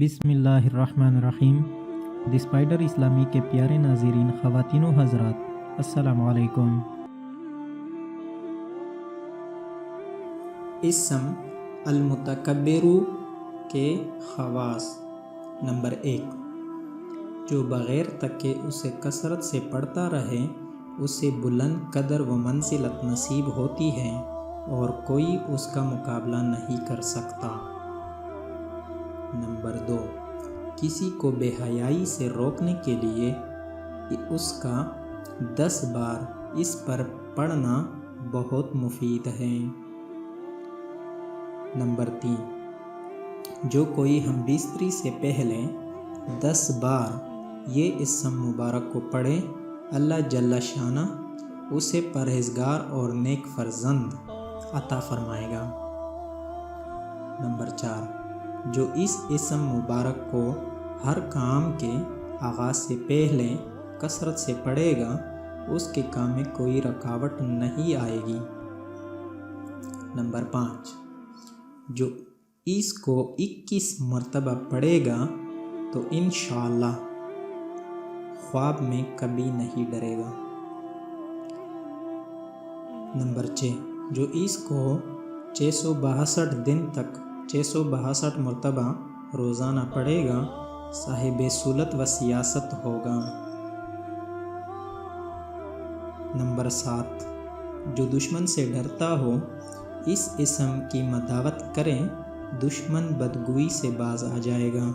بسم اللہ الرحمن الرحیم۔ دی اسپائڈر اسلامی کے پیارے ناظرین، خواتین و حضرات، السلام علیکم۔ اسم المتکبر کے خواص۔ نمبر 1، جو بغیر تک کہ اسے کثرت سے پڑھتا رہے اسے بلند قدر و منزلت نصیب ہوتی ہے اور کوئی اس کا مقابلہ نہیں کر سکتا۔ نمبر 2، کسی کو بے حیائی سے روکنے کے لیے اس کا 10 بار اس پر پڑھنا بہت مفید ہے۔ نمبر 3، جو کوئی ہم بستری سے پہلے 10 بار یہ اسم مبارک کو پڑھے، اللہ جل شانہ اسے پرہیزگار اور نیک فرزند عطا فرمائے گا۔ نمبر 4، جو اس اسم مبارک کو ہر کام کے آغاز سے پہلے کثرت سے پڑھے گا، اس کے کام میں کوئی رکاوٹ نہیں آئے گی۔ نمبر 5، جو اس کو 21 مرتبہ پڑھے گا تو انشاءاللہ خواب میں کبھی نہیں ڈرے گا۔ نمبر 6، جو اس کو 662 دن تک 662 مرتبہ روزانہ پڑھے گا، صاحب سلطت و سیاست ہوگا۔ نمبر 7، جو دشمن سے ڈرتا ہو اس اسم کی مداوت کریں، دشمن بدگوئی سے باز آ جائے گا۔